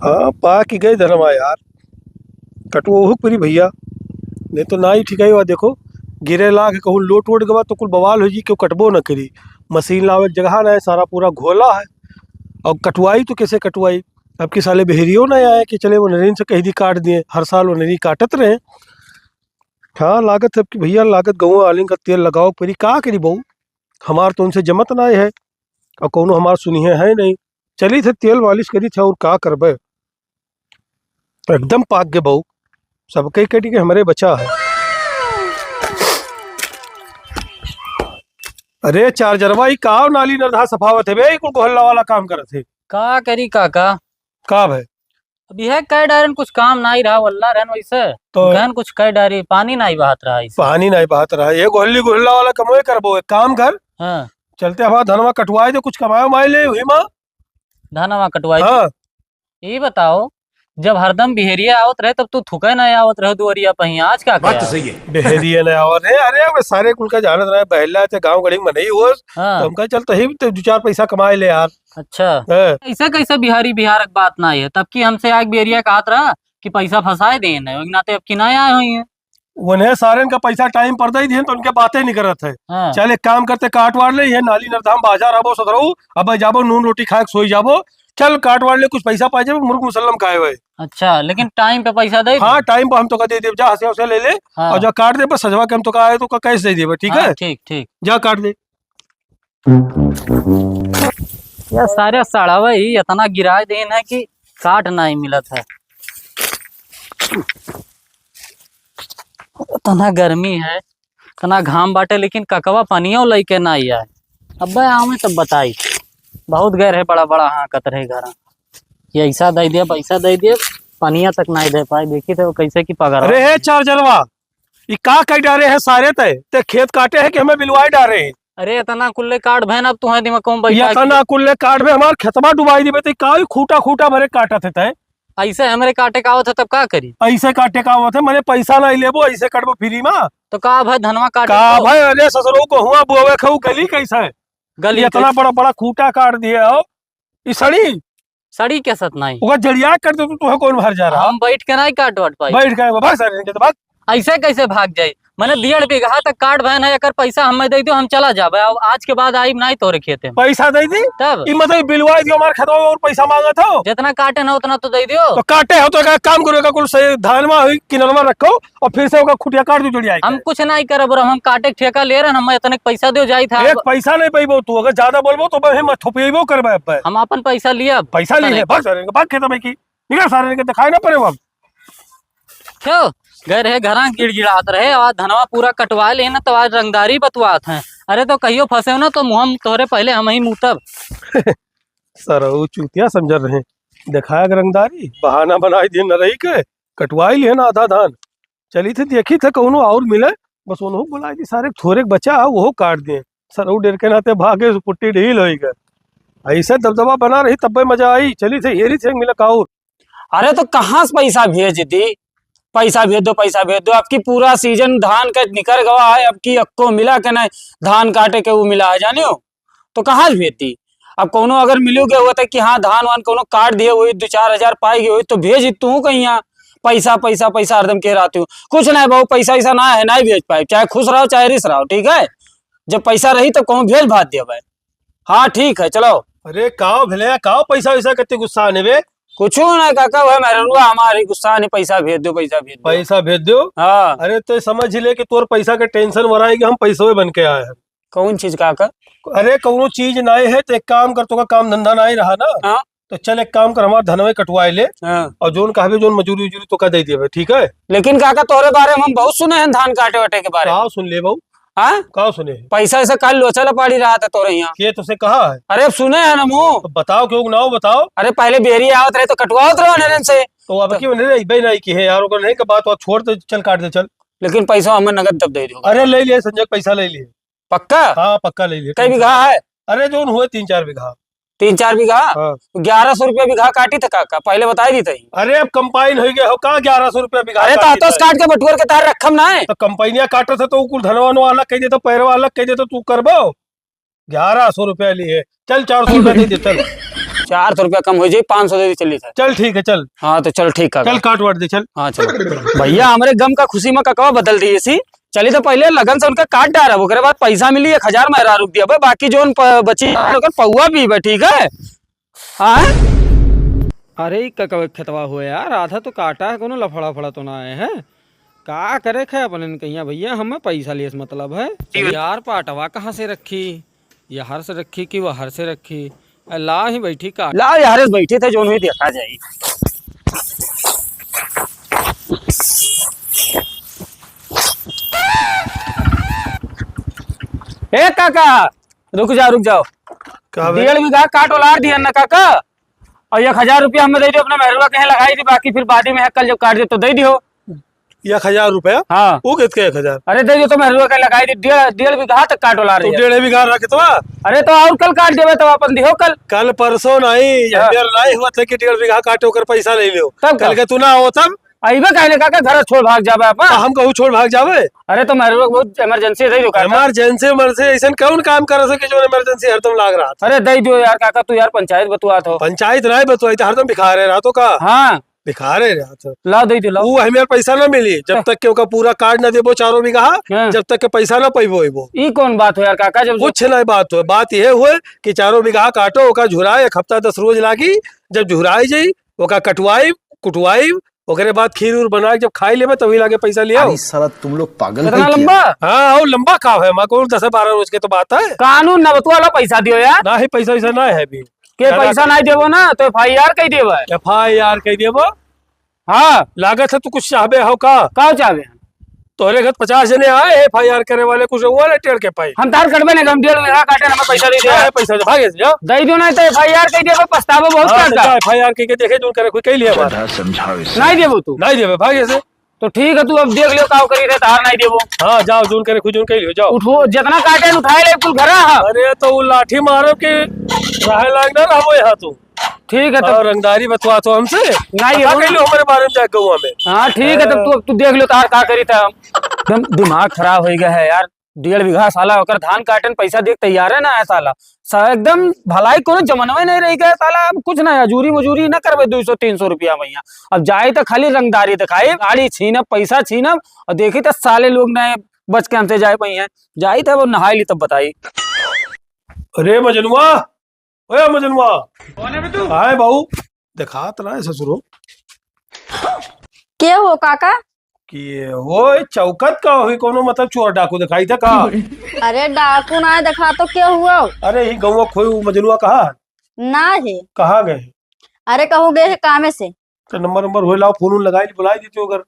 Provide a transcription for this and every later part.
हाँ पा की गई धनमा यार। कटवो हुक परी भैया। नहीं तो ना ही ठिकाई हुआ देखो। गिरे ला के कहूँ लोट वोट गवा तो कुल बवाल हो जी क्यों कटबो न करी। मशीन लावे के जगह ना है, सारा पूरा घोला है। और कटवाई तो कैसे कटवाई। अब की साले बहेरियो ना आए कि चले वो नरीन से कहीं दी काट दिए, हर साल वो नरी काटत रहे। हाँ लागत है कि भैया, लागत गहुआ आलिंग का तेल लगाओ परी का करी बहू। हमार तो उनसे जमत ना है। और कौनो हमार सुनिए है नहीं। चली थे तेल मालिश करी थे और का करबे। एकदम पाक गे बहू। सबके कटी के हमारे बचा है। अरे चार्जरवा ही का नाली नरधा सफावत है बे, कुल गोहल्ला वाला काम करत है। का करी काका। का भाई। अभी है कई डायरन कुछ काम नहीं रहा वल्ला रहन वैसे तो गहन कुछ कई डायरी पानी नहीं बहात रहा इसे। पानी नहीं बहात रहा है, ये गोहल्ली गोहल्ला वाला कमोए करबो, एक काम कर। हाँ चलते हमारा धनवा कटवाए दे, कुछ कमाए माए ले हुई माँ। धानवा कटवाई थी। हाँ ये बताओ, जब हरदम बिहेरिया आवत रहे तब तू थुके नहीं आवत रहे दुआरिया पही, आज का बात क्या तो सही है। बेहरिए ने और है। अरे अब सारे कुल का जानत रहे बहला थे गांव गड़ी में नहीं हो। तो हाँ हम कहे चल तो ही तो दो चार पैसा कमाए ले यार। अच्छा। हैं। ऐसा कैसे बिहारी बिहार की बात नहीं है, तब की हमसे आग बिहेरिया कहत रहा कि पैसा फंसाए देन है नाते अब की नहीं आए हुई है। उन्हें सारे का पैसा टाइम पर दे दिए तो उनके बातें नहीं करत है। हाँ चल एक काम करते, काट वाट ले, ये नाली नरधाम बाजार आबो सदरऊ। अब जाबो नून रोटी खाए के सोई जाबो। चल काट वाट ले, कुछ पैसा पाए जाबो, मुर्ग मुसल्लम खाए हुए। अच्छा, लेकिन टाइम पे पैसा दे हाँ टाइम पर हम तो का दे दे, जा हंसे हंसे ले ले। हाँ और जा काट दे, बस सजवा के हम तो का आए तो का कैश दे दे, ठीक हाँ है। ठीक ठीक। जा काट दे। यार सारे सड़ावा ही इतना गिराए देन है कि काट नहीं मिलत है। इतना गर्मी है, इतना घाम बाटे, लेकिन ककवा पनियो लेके नहीं आए। अब आऊँ तब बताई। बहुत गैर है, बड़ा बड़ा हाँ कत रहे घर। ये ऐसा दे दिया, पैसा दे दिया, पनिया तक नहीं दे पाए। देखी थे वो कैसे की पगार। अरे है चार्जरवा, ये का कई डारे हैं सारे तय ते खेत काटे हैं कि हमें बिलवाए डारे हैं। अरे इतना कुल्ले काट भैन, अब तुम्हें दिमाग कौन बैठा ये तना कुल्ले काट में हमार खेतवा डुबाई दी बेटे, का खूटा खूटा भरे काटा थे तय। ऐसे हमारे काटे का आवत है तब का करी। ऐसे काटे का हुआ थे, मैंने पैसा नहीं लेबो, ऐसे कटबो फ्री में। तो का भाई धनवा काटे का तो? भाई अरे ससुरो को हुआ बुआवे खाऊ गली कैसा है। गली ये इतना बड़ा बड़ा खूटा काट दिया हो। ये सड़ी सड़ी के सत नहीं। वो जड़िया कर दे तो तुम्हें कौन भर जा रहा। हम बैठ के नहीं काट वट पाई। बैठ गए भाग सारे के तो भाग। ऐसे कैसे भाग जाये। मैंने 1.5 बीघा तक काट बहन है, अगर पैसा हमें दे दो हम चला जाबे। अब आज के बाद आई नहीं तोरे खेते में। पैसा दे दी तब ये मतलब बिलवाई दियो हमारे खेतवा में और पैसा मांगा था। जितना काटे ना उतना तो दे दियो। तो काटे हो तो एक काम करो, कुल से धान में हुई किनरवा रखो और फिर से ओका खुटिया काट दो जड़िया। हम कुछ नहीं करे बरो, हम काटे के ठेका ले रहे, हम इतने पैसा दो जाई था। एक पैसा नहीं पैबो तू, अगर ज्यादा बोलबो तो मैं थोपेबो करबे। अब हम अपन पैसा लिया। पैसा लिए भाग सारे के, भाग खेत में की निकल सारे के, दिखाई ना पड़े अब। क्यों गए रहे घर गिड़गिड़ात रहे, आज धनवा पूरा कटवा ले ना तो आज रंगदारी बतवात है। अरे तो कहियो फंसे हो ना तो मुँह तोरे पहले हम ही मुतब। सर वो चूतिया समझ रहे हैं। दिखाया रंगदारी, बहाना बनाई दिए न रही के कटवाई लिए ना आधा धान। चली थी देखी थे कौनो और मिले, बस उन्होंने बुलाई थी सारे थोड़े बचा वो काट दिए। सर वो डर के नाते भागे, पुट्टी ढील हो गए। ऐसे दबदबा बना रही तब मजा आई। चली थे ये थे मिला काउर। अरे तो कहाँ से पैसा भेज दी। पैसा भेज दो, पैसा भेज दो। अब की पूरा सीजन धान का निकल गवा है, अब की अक्को मिला के नहीं धान काटे के वो मिला है जाने हो। तो कहाँ से भेजती। अब कोनो अगर मिलोगे हुआ था कि हाँ धान वान कोनो काट दिए वही 2-4 हजार पाएगी वही तो भेज तू कहीं। यहाँ पैसा पैसा पैसा हरदम कह रहा हूँ, कुछ नहीं बहु पैसा ऐसा ना है, नहीं भेज पाए। चाहे खुश रहो चाहे रिस रहो, ठीक है। जब पैसा रही तो कहूँ भेज भात दिया भाई। हाँ ठीक है चलो। अरे काओ भले काओ पैसा वैसा करते गुस्सा आने वे। कुछ नहीं काका भाई मेरे रुआ हमारी गुस्सा नहीं, पैसा भेज दो पैसा भेज दो। पैसा भेज दो। हाँ अरे तो समझ ले कि तोर पैसा के टेंशन वराएगी, हम पैसे बन के आए हैं। कौन चीज काका। अरे कौनो चीज नहीं है तो एक काम कर, तो का काम धंधा नहीं रहा ना। हाँ तो चल एक काम कर, हमारा धनवे कटवाए ले हाँ। और जोन कहा जोन मजूरी उजूरी तो का दे दिए, ठीक है। लेकिन काका तोरे बारे में हम बहुत सुने हैं धान काटे वाटे के बारे में। काओ सुन ले बहू, हाँ काओ सुने। पैसा ऐसा कल लोचल पड़ी रहा था तोरे यहाँ। ये तुझसे कहा है। अरे अब सुने हैं ना मुँह। तो बताओ क्यों ना हो, बताओ। अरे पहले बेरी आवत रहे तो कटवाओत रहो नरेन से। तो अब क्यों नहीं भाई नहीं की है यार, अगर नहीं का बात और छोड़ दे, चल काट दे चल। लेकिन पैसा हमें नगद तब दे दो। अरे ले लिए संजय, पैसा ले लिए। पक्का। हाँ पक्का ले लिए। कई बीघा है। अरे जोन हुए 3-4 बीघा। 3-4 बीघा। हाँ। 1100 रुपया बीघा काटी था काका, पहले बताई दी थी। अरे अब कंपाइन हो गया हो का 1100 रुपया बीघा। अरे तो काट के बटुअर के तार रखम ना है। तो कंपनियां काटे थे तो कुल धनवानो अलग कह देते, पैरवा अलग कह देते, तू करबो। 1100 रुपया लिए, चल 400 रुपया दे दे चल। 400 रुपया कम हो जाए, 500 दे दी चली था। चल ठीक है चल। हाँ तो चल ठीक है। चल काट वाट दे चल। हाँ चलो भैया, हमारे गम का खुशी में ककवा बदल दी सी। चली तो पहले लगन से उनका काट डाला, ओकरे बाद पैसा मिली 1000 मेहरा रुक दिया भाई, बाकी जो बची पौआ भी भाई, ठीक है। हाँ अरे ककवा खतवा हुआ यार, आधा तो काटा है, कोनो लफड़ा फड़ा तो ना आए हैं। का करे खे अपन कहिया भैया, हमें पैसा लिए मतलब है यार। पाटवा कहाँ से रखी, यहाँ से रखी कि वहर से रखी? ला ही बैठी का ला यार बैठे थे जो नहीं देखा जाए। ए काका रुक जाओ। 1.5 बीघा काट उलार दिया ना काका, और 1000 रुपया हमें दे दो, अपना मेहरवा कहीं लगाई थी, बाकी फिर बाद में कल जब काट दे तो दे दियो। 1000 रुपया? हाँ वो कितने 1000? अरे दे दियो तो मेहरवा कहीं लगाई थी, 1.5 बीघा तक काट उलार दिया। 1.5 बीघा रख तो। अरे तो और कल काट देवे तो अपन दियो कल परसों नहीं नहीं हुआ था कि 1.5 बीघा काटो कर पैसा ले लियो, कल के तू ना हो तब अबे कहने का घर छोड़ भाग जावे अपन। हम कहूँ छोड़ भाग जावे? अरे तो मेरे को बहुत इमरजेंसी है, इमरजेंसी ऐसा कौन काम कर सके जो इमरजेंसी हरदम लाग रहा था? अरे दे दियो यार काका, तू यार पंचायत बतुआ तो। पंचायत नहीं बतुआई तो हरदम भिखारे रहा तो का। हाँ भिखारे रहा था। ला दे दियो। वो हमें पैसा ना मिली जब तक के ओका पूरा कार्ड न देबो 4 बीघा, जब तक के पैसा ना पैबो। ई कौन बात हो यार काका? जब कुछ नहीं बात हो, बात ये हुए कि 4 बीघा काटो, ओका झुराए 1 हफ्ता 10 रोज लागी, जब झुराई जाई ओका कटवाई कुटवाई, ओकरे बाद खीर उर बना के जब खाई लेबे तभी लागे पैसा लिया। साला तुम लोग पागल इतना लंबा? हाँ और लंबा काम है, माको 10-12 रोज के तो बात है। कानून न बतुआ, पैसा दियो यार। ना ही पैसा वैसा ना है अभी के पैसा नहीं देवो ना तो FIR कही देवो। FIR कही देवो? हाँ लागत है तू कुछ चाहबे हो का चाहबे? तोरे घर 50 जने आए FIR करे वाले, कुछ हुआ ना टेढ़ के पाई। हम तार कटबे नहीं, हम 1.5 बीघा काटे हमें पैसा दे दे। पैसा दे भागे जा, दे दो नहीं तो FIR कही देबो, पछतावा बहुत करता। FIR कही के देखे जो करे कोई कही लिया बात समझाओ। नहीं देबो तू? नहीं देबे भागे से। तो ठीक है, तू अब देख लियो का करी रे, तार नहीं देबो। हाँ जाओ जोन करे खुद जोन कही लियो, जाओ उठो जितना काटे उठाए ले कुल घर। अरे तो वो लाठी मारो के रहे लाग ना रहो यहाँ तू। ठीक है तो रंगदारी बतवा तो हमसे नहीं हमारे बारे में जाके हुआ में। हाँ ठीक है, तब तू देख लो तार का करी था। एकदम दिमाग खराब हो गया है यार, 1.5 बीघा साला होकर धान काटन पैसा देख तैयार है ना है साला एकदम भलाई को जमनवे नहीं रह गया साला। अब कुछ ना हजूरी मजूरी ना करवे 200-300 रुपया भैया, अब जाए तो खाली रंगदारी दिखाए, गाड़ी छीनब पैसा छीनब, और देखी तो साले लोग ना बच के हमसे जाए भैया, जाई था वो नहाई ली तब बताई। अरे मजनुआ, ओए मजनुआ कौन है तू? हाय बाबू देखा तो ना ससुरो क्या हो काका? कि वो चौकत का हुई कोनो मतलब चोर डाकू दिखाई था का? अरे डाकू ना देखा तो क्या हुआ? अरे ही गौवा खोई मजनुआ कहा ना है। कहाँ गए? अरे कहो गए है कामे से। तो नंबर हो लाओ, फोन लगाई बुलाई देती हो अगर।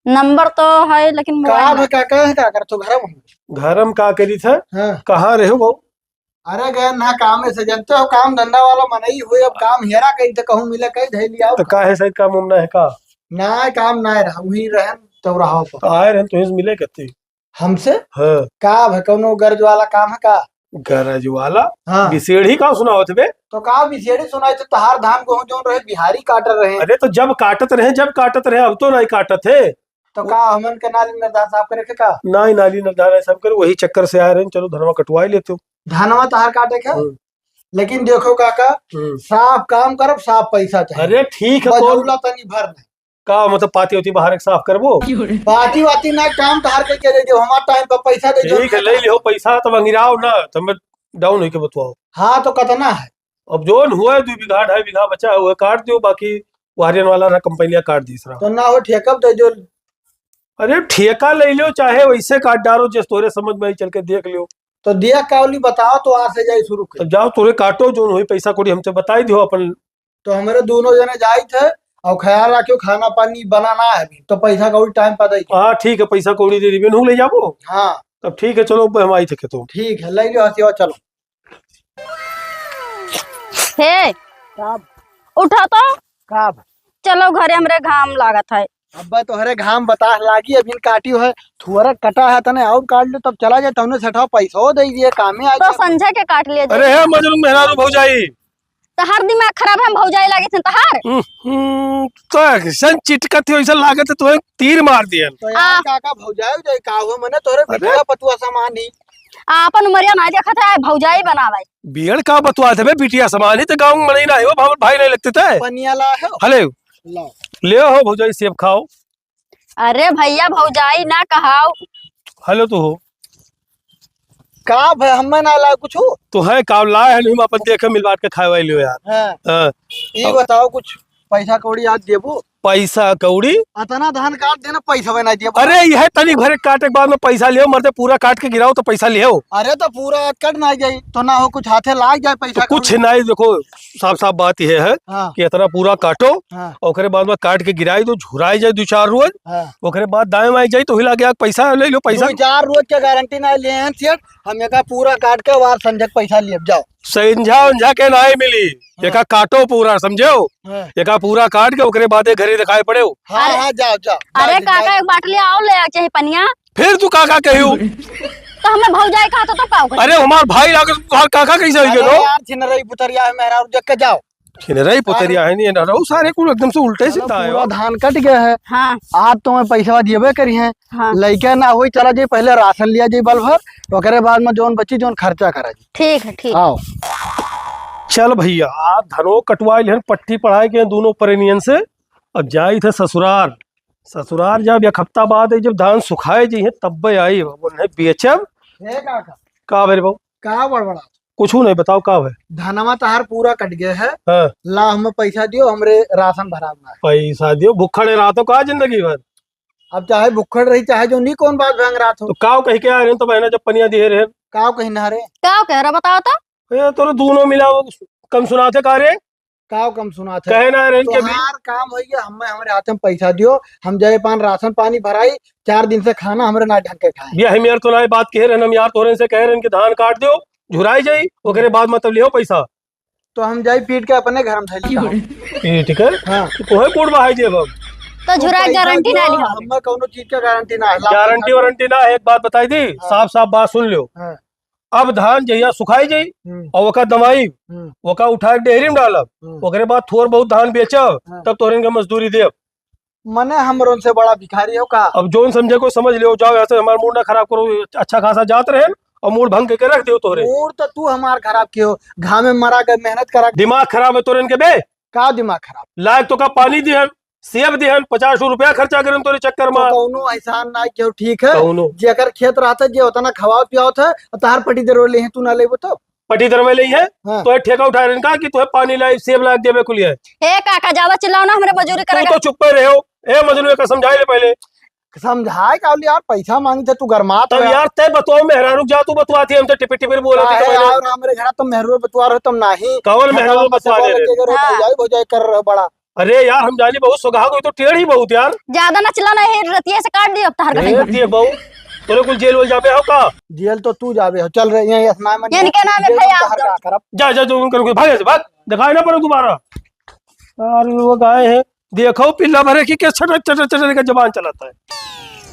नंबर तो है लेकिन मोबाइल है काका है का कर तो घरम का करी था? हाँ। कहाँ रहे हो? अरे गए ना काम से, जानते हो काम धंधा वाला मनई हुए, अब काम हेरा कहीं तो कहूँ मिले कहीं धै लिया तो का है सही काम उमना है का? ना काम ना रहा वही रहे तो रहा तो आए रहे तो मिले कहते हमसे। हाँ का भकनो गर्ज वाला काम है का? गरज वाला? हाँ बिसेड़ी का सुना होते बे? तो का बिसेड़ी सुनाई तो तहार धान को जो रहे बिहारी काट रहे। अरे तो जब काटत रहे अब तो नहीं काटत है। तो का हमन के नाली निर्धार साफ करे के का? नहीं नाली निर्धारण सब करे, वही चक्कर से आ रहे हैं, चलो धनवा कटवा ही लेते हो। धनवा तहार काटे के, लेकिन देखो काका साफ काम करब साफ पैसा चाहिए। अरे ठीक है बजौला तनी भर नहीं का मतलब पाती होती बाहर एक साफ करबो, पाती वाती ना काम तहार के दे दो, हमार टाइम पर पैसा दे दो। ठीक है ले लियो पैसा, तब अंगिराओ ना तब डाउन होके बतवाओ। हाँ तो कितना है? अब जोन हुआ 2 बीघा 2.5 बीघा बचा हुआ काट दियो, बाकी वारियन वाला ना कंपनियां काट दी सरा। तो ना हो ठेका दे जो। अरे ठेका ले लियो चाहे वैसे काट डालो, जिस तोरे समझ में आई चल के देख लियो। तो दिया कावली बताओ तो आज से जाई शुरू कर। तब जाओ तोरे काटो, जो हुई पैसा कोड़ी हमसे बताई दियो अपन। तो हमारे दोनों जने जाई थे और ख्याल रखियो खाना पानी बनाना है अभी, तो पैसा कौड़ी टाइम पर दे। हाँ ठीक है पैसा कौड़ी दे दी ले जाबो। हाँ तब ठीक है चलो हम आई थे तो ठीक है ले लियो हथिया चलो। हे उठा तो काब चलो घरे हमरे घाम लागत है। अब्बा तोहरे घाम बता लागी, अभी काटी है थुअरा कटा है तने और काट ले तब चला जाए, तने सठा पैसा दे दिए कामे आ तो संझा के काट लिए। अरे है मजनू मेहरारू भौजाई तहार दिमाग खराब है, हम भौजाई लागे थे तहार। तो सन चिटकत हो ऐसा लागत है तो तीर मार दिया। तो यार काका भौजाई जाए का हो मने तोरे बिटिया पतुआ सामान ही। आपन उमरिया नहीं देखा था भौजाई बनावे। बियड़ का बतवा थे बिटिया समान ही तो गाँव में नहीं ना है वो भाई नहीं लगते थे। पनिया ला है हले ला। ले हो भौजाई सेब खाओ। अरे भैया भौजाई ना कहाओ। हेलो तो हो का भाई हमें ना ला कुछ हो। तो है काव लाए है नहीं अपन देखे मिल बांट के खाए वाले लियो यार। हाँ। हाँ, ये बताओ कुछ पैसा कौड़ी आज देबो। पैसा कौड़ी अतना धान काट देना पैसा बना दिया। अरे यह तनिक भरे काटे के बाद में पैसा लियो मरते पूरा काट के गिराओ तो पैसा लियो। अरे तो पूरा कट ना जाए तो ना हो कुछ हाथे लाग जाए पैसा तो कुछ नहीं देखो साफ साफ बात यह है हाँ कि इतना पूरा काटो हाँ और ओकरे बाद में काट के गिराई दो झुराई जाए 2-4 रोज हाँ। ओकरे बाद दाएं बाएं जाए तो हिला के पैसा ले लो पैसा 2-4 रोज के गारंटी ना लिए हैं सेठ। हमें का पूरा काट के वार संजक पैसा लिए जाओ। संझा उंझा के नहीं मिली एका काटो पूरा समझो हाँ एका पूरा काट के ओकरे बाद घरे दिखाई पड़े हाँ हाँ जाओ जाओ। अरे काका एक बाटली आओ ले आ चाहे पनिया। फिर तू काका कहू तो हमें भौजाई कहा तो का होगा। अरे हमार भाई लागे तुहार काका कैसे हो अरे गए यार छिनरई पुतरिया है मेरा देख के जाओ। छिनरई पुतरिया है नहीं ना रहो सारे को एकदम से उल्टे सीधा है पूरा धान कट गया है। हाँ आज तो मैं पैसा दिए करी है। हाँ लइका ना होई चला जाए पहले राशन लिया जाए बल भर ओकरे बाद में जोन बची जोन खर्चा करा जी। ठीक है ठीक। आओ चल भैया आप धनो कटवाई हन पट्टी पढ़ाई के दोनों परिनियन से अब जाई थे ससुराल। ससुराल जब एक हफ्ता बाद जब धान सुखाए जी है तब आई बोले बेचब हे काका का भाई बाबू का बड़बड़ा कुछ नहीं बताओ का है। धनवा तहार पूरा कट गया है। हाँ, ला हमें पैसा दियो हमरे राशन भराना है। पैसा दियो भूखड़े रहा तो का जिंदगी भर अब चाहे भुक्खड़ रही चाहे जो नहीं कौन बात भंग रात हो। तो काव कह के आ रहे तो बहना जब पनिया दिए रहे काव कहीं नहरे क्या कह रहा बताओ तो। ये तो दोनों मिला वो कम सुनाते का रे काव कम सुना थे। कहे ना रहे तो के भी हमार काम हो गया हमें हमारे हाथ में पैसा दियो हम जाए पान राशन पानी भराई 4 दिन से खाना हमरे ना ढंग के खाए। ये हम यार तो ना बात कह रहे हम यार तोरे से कह रहे कि धान काट दियो झुराई जाई ओकरे बाद मतलब लियो पैसा तो हम जाए पीट के अपने घर में थैली ठीक है। हाँ तो है कोड बहाई दिए अब तो झुराई गारंटी ना लिया। हमें कोनो चीज का गारंटी ना है। गारंटी वारंटी ना एक बात बताई दी साफ साफ बात सुन लियो। हाँ। अब धान जहिया सुखाई जाई और ओका दमाई ओका उठा के डेहरी में डालब ओकरे बाद थोड़ बहुत धान बेचब हाँ। तब तोरे के मजदूरी देब। मने हमरो से बड़ा भिखारी हो का। अब जोन समझे को समझ लियो जाओ ऐसे हमारा मूड ना खराब करो अच्छा खासा जात रहे और मूड भंग के रख दियो तोरे मूड तो तू हमार खराब कियो घाम में मरा के मेहनत करा दिमाग खराब है तोरे के बे का दिमाग खराब। लायक तो का पानी दिहन सेब दिहन 50 रुपया खर्चा करन तोरे चक्कर में तो कौनो एहसान ना क्यों ठीक है कौनो जेकर खेत रहता जे उतना खवाओ पियाओ था तार पटी जरूर ले तू ना लेबो तो पटी दरवे ले है हाँ। तो ठेका उठा रहे का कि तो पानी लाई सेब लायक देवे कुल है हे काका ज्यादा चिल्लाओ ना हमरे मजूरी तू करेगा। तो चुप पे रहो ए मजनू का समझाई ले पहले समझाए का यार पैसा मांगी थे तू गरमात तब यार तय बतवाओ मेहरा रुक जा तू बतवाती हम तो टिपी टिपी बोल रहे थे यार हमरे घर तो मेहरो बतवा रहे तुम नहीं कौन मेहरा बतवा दे रहे हाँ। भौजाई कर रहे हो बड़ा। अरे यार हम जानी बहुत सुगाह कोई तो टेढ़ ही बहुत यार ज्यादा ना चिल्लाना है रतिया से काट दियो अब तार ए, दिए बहु तोरे कुल जेल वेल जाबे हो का जेल तो तू जाबे हो चल रही है स्नान में इनके नाम है भैया आप जाओ। करब जा जा तुम कर भाग से भाग दिखाई ना पड़े दोबारा। यार वो गाय है देखो पिल्ला भरे की के छटर छटर छटर का जबान चलाता है।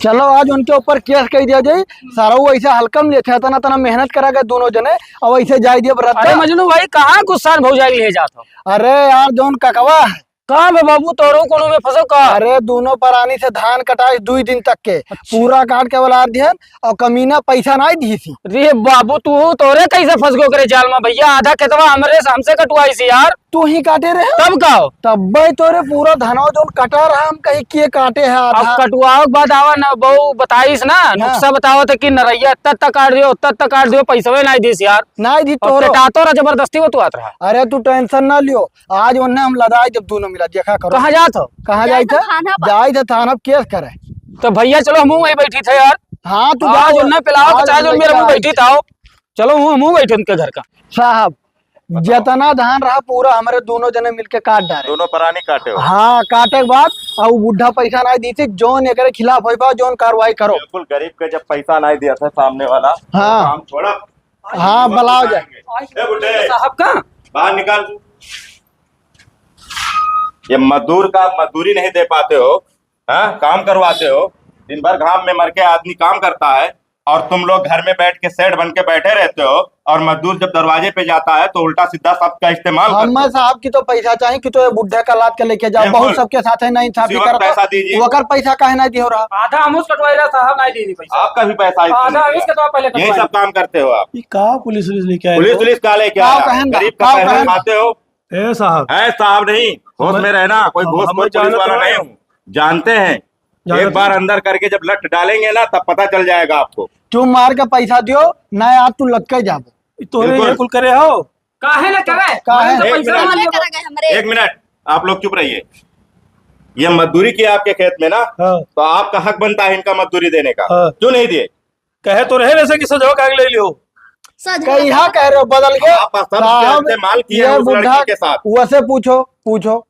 चलो आज उनके ऊपर केस कह दिया जाए सारा वो ऐसे हल्कम लेते तना तना मेहनत करा गए दोनों जने और ऐसे जाए दिए अरे मजनू भाई कहाँ गुस्सा भौजाई ले जात हो। अरे यार जोन ककवा है कहाँ बे बाबू तोरो कोनो में फंसो का। अरे दोनों परानी से धान कटाई 2 दिन तक के पूरा काट के वाला दिहन और कमीना पैसा नहीं दी थी। रे बाबू तू तोरे कैसे फंस गो करे जाल में भैया आधा खेतवा हमसे कटवाई सी यार तू ही काटे रहे तब का तब तोरे पूरा धनवा जोन कटा रहा हम कहीं किए काटे है अब आधा। कटुआओ के बाद आवा ना बहु बताइस ना नुक्सा बतावा था कि नरैया तत काट दियो तत काट दियो पैसा नहीं दिस यार नहीं दी और तोरो। कटातो रहा जबरदस्ती वो तू आत रहा। अरे तू टेंशन ना लियो आज उन्हें हम लदाई जब दोनों मिला देखा करो कहाँ जात हो। कहाँ जाए जाए तो थाना पर। जाए थे थाना केस करे। तो भैया चलो हम वहीं बैठी थे यार। हाँ तू आज उन्हें पिलाओ आज चाहे जो मेरे मुंह लेके बैठी था चलो मुंह बैठे उनके घर का। साहब जितना धान रहा पूरा हमारे दोनों जने मिलके काट डाले दोनों परानी काटे हो। हाँ काटे के बाद और वो बुढ़ा पैसा नहीं दी थी जोन एकरे खिलाफ हो पाओ जोन कार्रवाई करो। बिल्कुल गरीब के जब पैसा नहीं दिया था सामने वाला हाँ। तो काम छोड़ा। हाँ बुलाओ जाए। ए बुड्ढे साहब का बाहर निकाल। ये मजदूर का मजदूरी नहीं दे पाते हो हाँ काम करवाते हो दिन भर घाम में मर के आदमी काम करता है और तुम लोग घर में बैठ के सेठ बन के बैठे रहते हो, और मजदूर जब दरवाजे पे जाता है तो उल्टा सीधा शब्द का इस्तेमाल करते हमें साहब की तो पैसा चाहिए कि तो ये बुढ़े का लाद के लेके जाओ, बिल्कुल। बहुत सबके साथ है ना इंसाफी उसी वक्त पैसा करता दीजिए। वो कर पैसा काहे नहीं दियो रहा। आधा हम उसका कटवाई रहा साहब नहीं दी पैसा, आपका भी पैसा इसमें आधा नहीं इसका दिया। तो पहले यही कटवाई। सब काम करते हो आप। ये कहाँ पुलिस वुलिस लेके आए पुलिस हो? पुलिस का लेके काव आया, कहन दा, गरीब का काव पैसा कहन दा। खाते हो। ए साहब, है साहब नहीं, होश में रहना, कोई हम- घूस हम कोई पुलिस जानते वाला हैं। नहीं हूँ, जानते हैं। जानते एक बार अंदर करके जब लट डालेंगे ना तब पता चल जाएगा आपको। तू मार के पैसा दियो ना आज तू लग के जाबो। तोरे बिल्कुल। ये कुल करे हो? काहे ना करे काहे? तो एक पैसा मिनट। मान ले लियो। कर गए हमरे। एक मिनट, आप लोग चुप रहिए। ये मजदूरी की आपके खेत में ना, हाँ। तो आपका हक बनता है इनका मजदूरी देने का। हाँ। क्यों नहीं दिए? कहे तो रहे वैसे कि सजो काग ले लियो। सज कहीं कह रहे हो बदल के आप सब इस्तेमाल किए हैं उस लड़की के साथ। वैसे पूछो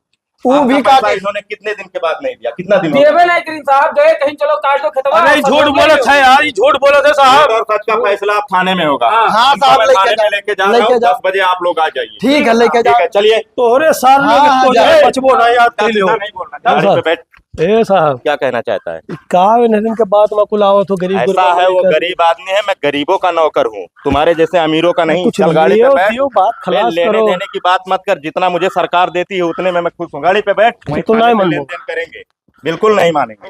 वो आपका भी पैसा काटे। इन्होंने कितने दिन के बाद नहीं दिया? कितना दिन हो गया? देवे नहीं करीन साहब, गए कहीं चलो काट दो खतवा। अरे झूठ बोलत है यार, ये झूठ बोलत है साहब। और सच का फैसला आप थाने में होगा। हाँ, हाँ इनको साहब, मैं लेके थाने जाओ, में लेके जा रहा लेके हूँ, जाओ। 10 बजे आप लोग आ जाइए। ठीक है लेके ठीक जाओ। है, चलिए। तोरे साल हाँ, लोग हाँ, तो जाए। है, बचबो ना याद कर लियो। नहीं बोलना, गाड़ी पे बैठ। ए साहब, क्या कहना चाहता है? का दिन के बाद में कुल आवत हो गरीब ऐसा गुरबा है, वो लेकर। गरीब आदमी है, मैं गरीबों का नौकर हूँ, तुम्हारे जैसे अमीरों का नहीं। कुछ चल गाड़ी पे लियो बैठ। दियो, बात खलास लेने करो। देने की बात मत कर, जितना मुझे सरकार देती है उतने में मैं खुश हूँ। गाड़ी पे बैठ, वहीं तो थाने नहीं पे मानूं। लेन देन करेंगे। बिल्कुल नहीं मानेंगे।